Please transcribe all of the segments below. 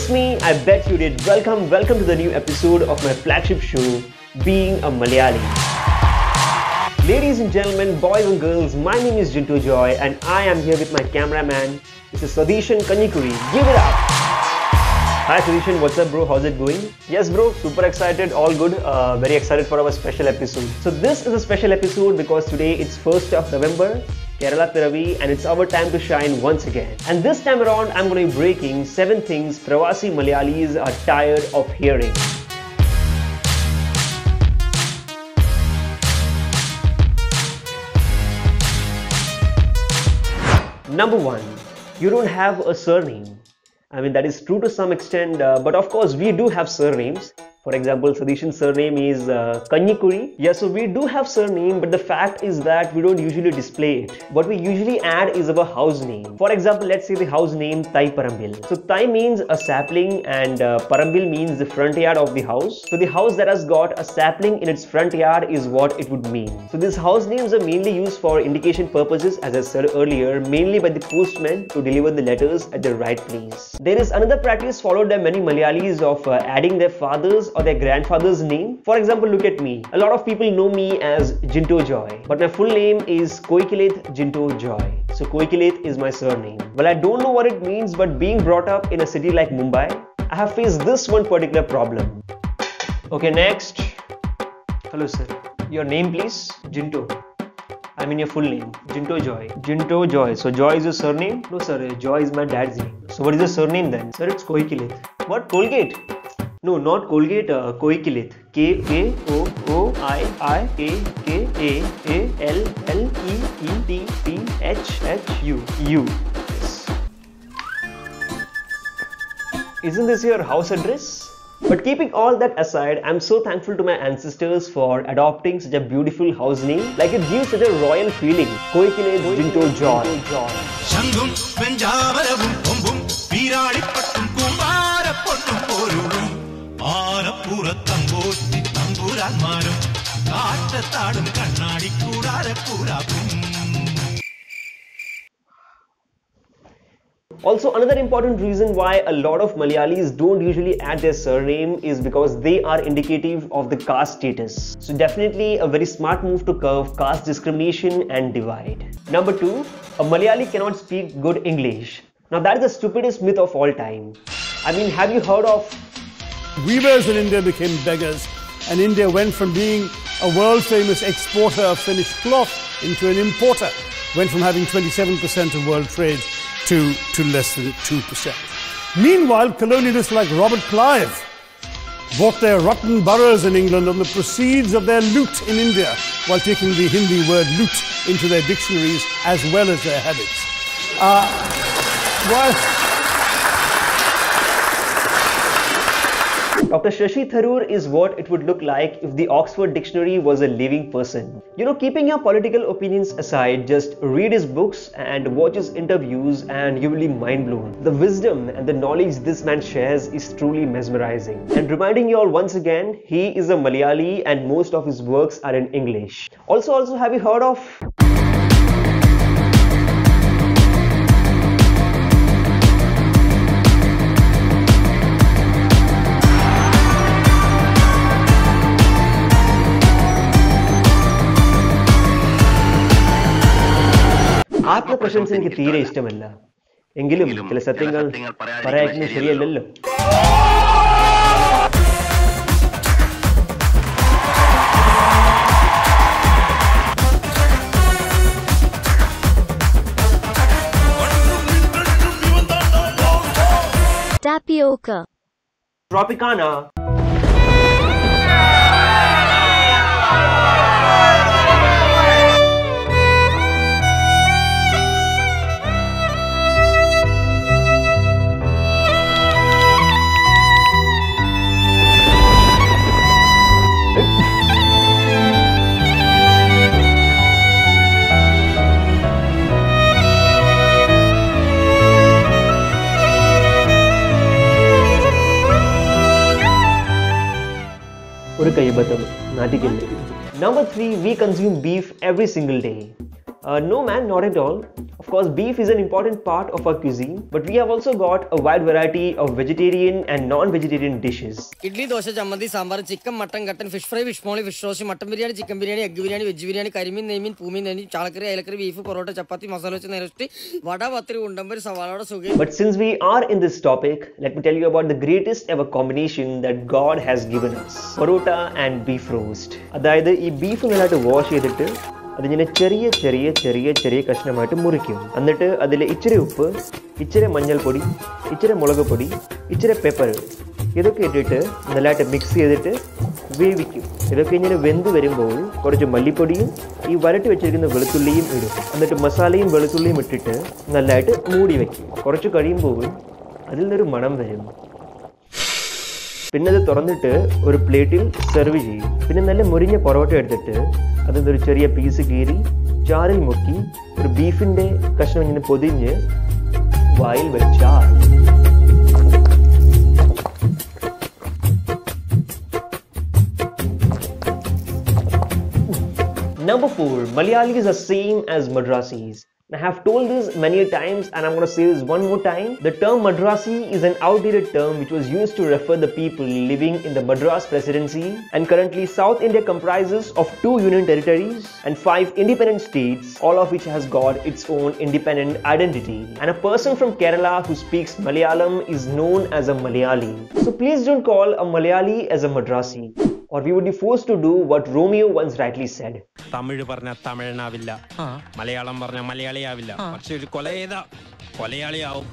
Trust me, I bet you did. Welcome to the new episode of my flagship show, Being a Malayali. Ladies and gentlemen, boys and girls, my name is Jinto Joy and I am here with my cameraman, Mr. Sadishan Kanyikuri. Give it up! Hi Sadishan, what's up bro? How's it going? Yes bro, super excited, all good. Very excited for our special episode. So this is a special episode because today it's 1st of November, Kerala Piravi, and it's our time to shine once again. And this time around, I'm going to be breaking 7 things Pravasi Malayalis are tired of hearing. Number 1, you don't have a surname. I mean, that is true to some extent, but of course we do have surnames. For example, Sadishan's surname is Kanyikuri. Yeah, so we do have surname, but the fact is that we don't usually display it. What we usually add is our house name. For example, let's say the house name Thai Parambil. So Thai means a sapling and Parambil means the front yard of the house. So the house that has got a sapling in its front yard is what it would mean. So these house names are mainly used for indication purposes, as I said earlier, mainly by the postman to deliver the letters at the right place. There is another practice followed by many Malayalis of adding their father's or their grandfather's name. For example, look at me. A lot of people know me as Jinto Joy, but my full name is Koikileth Jinto Joy. So Koikileth is my surname. Well, I don't know what it means, but being brought up in a city like Mumbai, I have faced this one particular problem. Okay, next. Hello sir. Your name please? Jinto. I mean your full name. Jinto Joy. Jinto Joy. So Joy is your surname? No sir, Joy is my dad's name. So what is the surname then? Sir, it's Koikileth. What? Colgate? No, not Colgate, Koikileth. K-O-I-K-A-L-L-E-E-T-H-H-U. Yes. Isn't this your house address? But keeping all that aside, I'm so thankful to my ancestors for adopting such a beautiful house name. Like it gives such a royal feeling. Koikileth Jinto Joy. Also, another important reason why a lot of Malayalis don't usually add their surname is because they are indicative of the caste status. So definitely a very smart move to curb caste discrimination and divide. Number 2, a Malayali cannot speak good English. Now that is the stupidest myth of all time. I mean, have you heard of weavers in India became beggars, and India went from being a world-famous exporter of finished cloth into an importer, went from having 27% of world trade to less than 2%. Meanwhile, colonialists like Robert Clive bought their rotten boroughs in England on the proceeds of their loot in India, while taking the Hindi word loot into their dictionaries as well as their habits. Dr. Shashi Tharoor is what it would look like if the Oxford Dictionary was a living person. You know, keeping your political opinions aside, just read his books and watch his interviews and you will be mind blown. The wisdom and the knowledge this man shares is truly mesmerizing. And reminding you all once again, he is a Malayali and most of his works are in English. Also, have you heard of ആത്മപ്രശംസ എനിക്ക് തീരെ ഇഷ്ടമല്ല എങ്കിലും ചില സത്യങ്ങൾ പറയാതിരിക്കുന്നത് ശരിയല്ലല്ലോ Tapioca. Tropicana. Number 3, we consume beef every single day. No man, not at all. Of course, beef is an important part of our cuisine, but we have also got a wide variety of vegetarian and non-vegetarian dishes. Idli, dosa, chammandi, sambar, chicken, mutton, gutton, fish fry, fish molly, fish roast, mutton biryani, chicken biryani, egg biryani, veg biryani, curry mean, name, pumi, nani, chalakari, ailakari, beef, parota, chapati, masala, rosti, vada, vatri, undambar, savala, suge. But since we are in this topic, let me tell you about the greatest ever combination that God has given us: parota and beef roast. അതായത് ഈ beef നന്നായിട്ട് wash ചെയ്തിട്ട് അതിങ്ങനെ ചെറിയ ചെറിയ ചെറിയ ചെറിയ കഷ്ണമായിട്ട് മുറിക്കും. എന്നിട്ട് അതിൽ ഇച്ചിരി ഉപ്പ്, ഇച്ചിരി മഞ്ഞൾപ്പൊടി, ഇച്ചിരി മുളക് പൊടി, ഇച്ചിരി പെപ്പർ ഇതൊക്കെ ഇട്ടിട്ട് നല്ലതായിട്ട് മിക്സ് ചെയ്തിട്ട് വേവിക്കും. ഇതൊക്കെ ഇങ്ങനെ വെന്ത് വരുമ്പോൾ കുറച്ച് മല്ലിപ്പൊടിയും ഈ വരട്ടി വെച്ചിരിക്കുന്ന വെളുത്തുള്ളിയും ഇടും. എന്നിട്ട് മസാലയും വെളുത്തുള്ളിയും ഇട്ടിട്ട് നല്ലതായിട്ട് മൂടി വയ്ക്കും. കുറച്ച് കഴിയുമ്പോൾ അതിൽ നിന്നൊരു മണം വരും. പിന്നെ അത് തുറന്നിട്ട് ഒരു പ്ലേറ്റിൽ സെർവ് ചെയ്യും. പിന്നെ നല്ല മുരിഞ്ഞ പൊറോട്ട എടുത്തിട്ട് അതിൽ ഒരു ചെറിയ പീസ് കീറി ചാറിൽ മുക്കി ഒരു ബീഫിൻ്റെ കഷ്ണം ഇങ്ങനെ പൊതിഞ്ഞ് വായിൽ വെച്ചാൽ Number 4. Malayalis are same as Madrasis. I have told this many times and I'm going to say this one more time. The term Madrasi is an outdated term which was used to refer the people living in the Madras Presidency, and currently South India comprises of 2 union territories and 5 independent states, all of which has got its own independent identity. And a person from Kerala who speaks Malayalam is known as a Malayali. So please don't call a Malayali as a Madrasi, or we would be forced to do what Romeo once rightly said. Tamil പറഞ്ഞ തമിഴനാവില്ല, മലയാളം പറഞ്ഞ മലയാളിയാവില്ല, പക്ഷെ ഒരു കൊലയേത കൊലയാളിയാവും.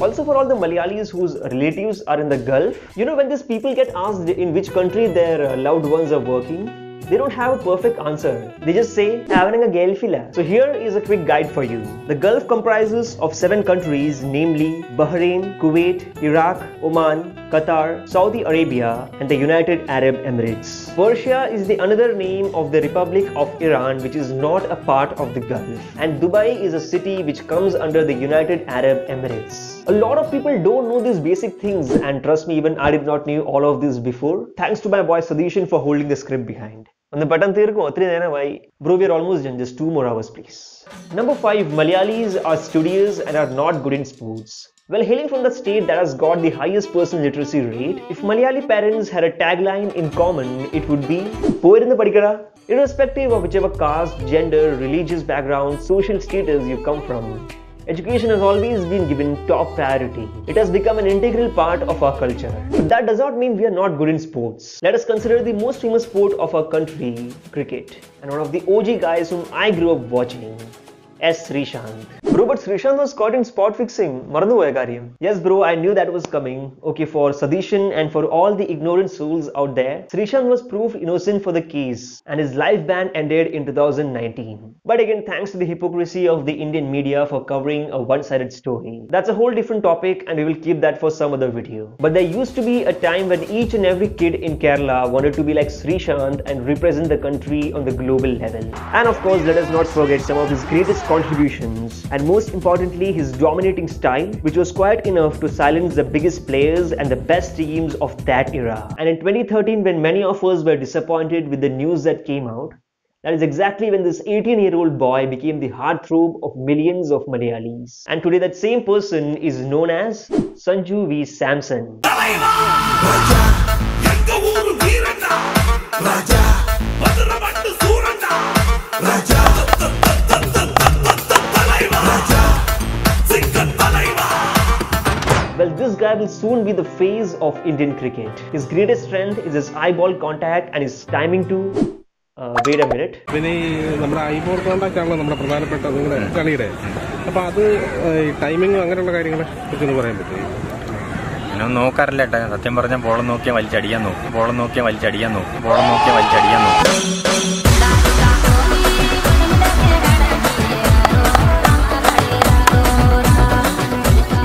Also, for all the Malayalis whose relatives are in the Gulf, you know, when these people get asked in which country their loved ones are working, they don't have a perfect answer. They just say, "Having a Gulfila." So here is a quick guide for you. The Gulf comprises of 7 countries, namely Bahrain, Kuwait, Iraq, Oman, Qatar, Saudi Arabia, and the United Arab Emirates. Persia is the another name of the Republic of Iran, which is not a part of the Gulf. And Dubai is a city which comes under the United Arab Emirates. A lot of people don't know these basic things, and trust me, even I did not know all of this before. Thanks to my boy Sadishan for holding the script behind. On the button bro, we are almost done. Just 2 more hours, please. Number 5. Malayalis are studious and are not good in sports. Well, hailing from the state that has got the highest personal literacy rate, if Malayali parents had a tagline in common, it would be "Poirunnu padikada." Irrespective of whichever caste, gender, religious background, social status you come from, education has always been given top priority. It has become an integral part of our culture. But that does not mean we are not good in sports. Let us consider the most famous sport of our country, cricket. And one of the OG guys whom I grew up watching, S. Srishant. Bro, but Srishant was caught in spot fixing. Maranu hoya karyam. Yes bro, I knew that was coming. Okay, for Sadishan and for all the ignorant souls out there, Srishant was proved innocent for the case and his life ban ended in 2019. But again, thanks to the hypocrisy of the Indian media for covering a one-sided story. That's a whole different topic and we will keep that for some other video. But there used to be a time when each and every kid in Kerala wanted to be like Srishant and represent the country on the global level. And of course, let us not forget some of his greatest contributions, and most importantly his dominating style, which was quite enough to silence the biggest players and the best teams of that era. And in 2013, when many of us were disappointed with the news that came out, that is exactly when this 18-year-old boy became the heartthrob of millions of Malayalis. And today that same person is known as Sanju V. Samson. Well, this guy will soon be the face of Indian cricket. His greatest strength is his eyeball contact and his timing to... wait a minute. നമ്മുടെ eyeball contact ആണല്ലോ നമ്മുടെ പ്രധാനപ്പെട്ട നിങ്ങളുടെ കളിയുടെ. അപ്പോൾ അത് timing അങ്ങനെയുള്ള കാര്യങ്ങളെ കുറിച്ച് പറയാൻ പറ്റുമോ? ഞാനൊന്നും നോക്കാറില്ല ഏട്ടാ. സത്യം പറഞ്ഞാൽ ബോളം നോക്കിയാൽ വലിച്ചടിയാൻ നോക്കും. ബോളം നോക്കിയാൽ വലിച്ചടിയാൻ നോക്കും. ബോളം നോക്കിയാൽ വലിച്ചടിയാൻ നോക്കും.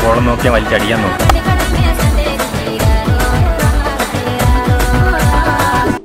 ബോളം നോക്കിയാൽ വലിച്ചടിയാൻ നോക്കും.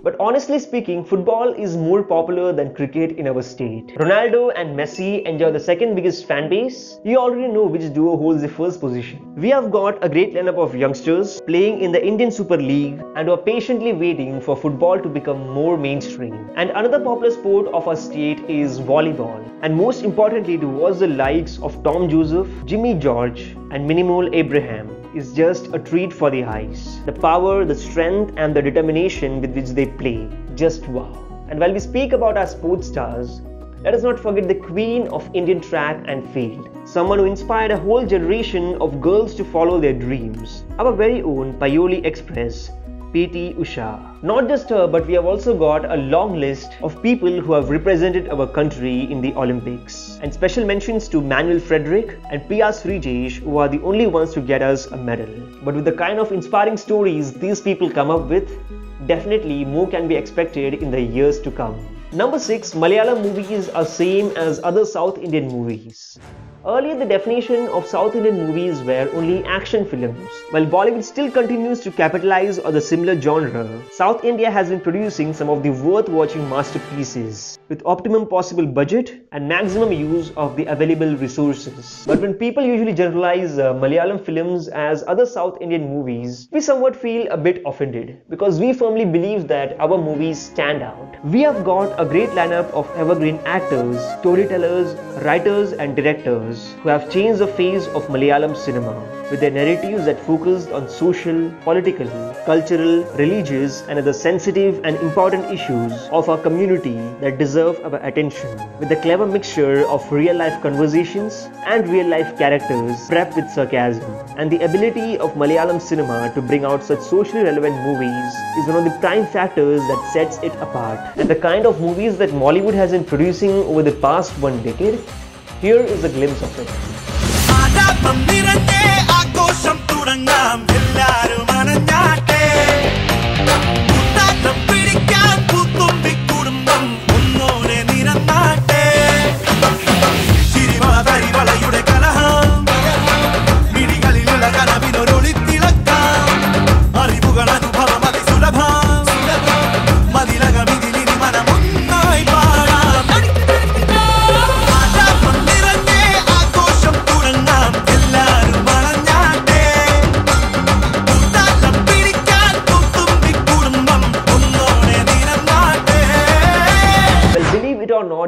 But honestly speaking, football is more popular than cricket in our state. Ronaldo and Messi enjoy the second biggest fan base. You already know which duo holds the first position. We have got a great lineup of youngsters playing in the Indian Super League and are patiently waiting for football to become more mainstream. And another popular sport of our state is volleyball. And most importantly, to watch the likes of Tom Joseph, Jimmy George and Minimol Abraham is just a treat for the eyes. The power, the strength and the determination with which they play, just wow. And while we speak about our sports stars, let us not forget the queen of Indian track and field, someone who inspired a whole generation of girls to follow their dreams, our very own Payoli Express, PT Usha. Not just her, but we have also got a long list of people who have represented our country in the Olympics. And special mentions to Manuel Frederick and Pia Srijesh, who are the only ones to get us a medal. But with the kind of inspiring stories these people come up with, definitely more can be expected in the years to come. Number 6. Malayalam movies are same as other South Indian movies. Earlier, the definition of South Indian movies were only action films. While Bollywood still continues to capitalize on the similar genre, South India has been producing some of the worth-watching masterpieces with optimum possible budget and maximum use of the available resources. But when people usually generalize Malayalam films as other South Indian movies, we somewhat feel a bit offended because we firmly believe that our movies stand out. We have got a great lineup of evergreen actors, storytellers, writers and directors who have changed the face of Malayalam cinema with their narratives that focused on social, political, cultural, religious and other sensitive and important issues of our community that deserve our attention, with a clever mixture of real-life conversations and real-life characters prepped with sarcasm. And the ability of Malayalam cinema to bring out such socially relevant movies is one of the prime factors that sets it apart. And the kind of movies that Mollywood has been producing over the past 1 decade, here is a glimpse of it.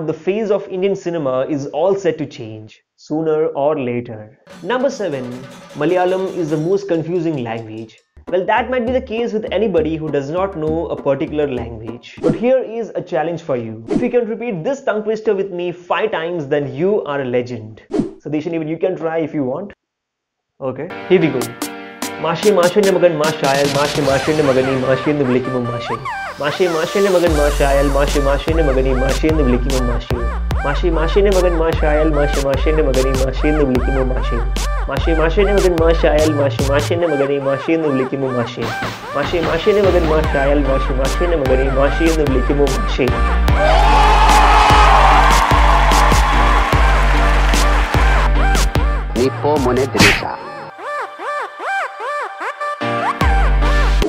The face of Indian cinema is all set to change, sooner or later. Number 7. Malayalam is the most confusing language. Well, that might be the case with anybody who does not know a particular language. But here is a challenge for you. If you can repeat this tongue twister with me 5 times, then you are a legend. Sadishan, even you can try if you want. Okay, here we go. Mashi Mashine Magan Mashayal, Mashi Mashine Magani, Mashi in the Blikim Mashi. Mashi Mashine Magan Mashayal, Mashi Mashine Magani, Mashi in the Blikim Mashi. Mashi Mashine Magan Mashayal, Mashi Mashine Magani, Mashi in the Blikim Mashi. Mashi Mashine Magan Mashayal, Mashi Mashine Magani, Mashi in the Blikim Mashi. Mashi Mashine Magan Mashayal, Mashi Mashine Magani, Mashi in the Blikim Mashi. Nipo Mone Denisha.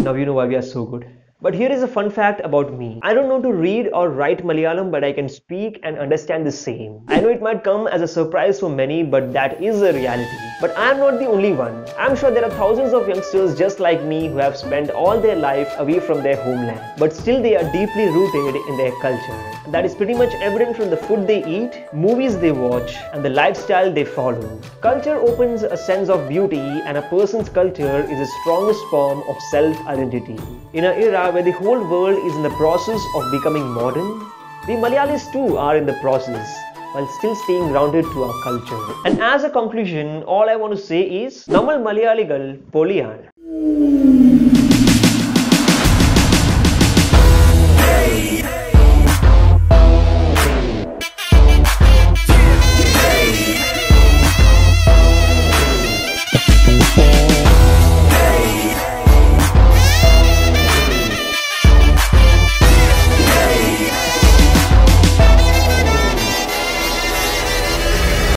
Now you know why we are so good. But here is a fun fact about me. I don't know to read or write Malayalam, but I can speak and understand the same. I know it might come as a surprise for many, but that is a reality. But I am not the only one. I am sure there are thousands of youngsters just like me who have spent all their life away from their homeland, but still they are deeply rooted in their culture. That is pretty much evident from the food they eat, movies they watch, and the lifestyle they follow. Culture opens a sense of beauty, and a person's culture is the strongest form of self-identity. In an era where the whole world is in the process of becoming modern, we Malayalis too are in the process, while still staying grounded to our culture. And as a conclusion, all I want to say is, Nammal Malayaligal Poliyaan.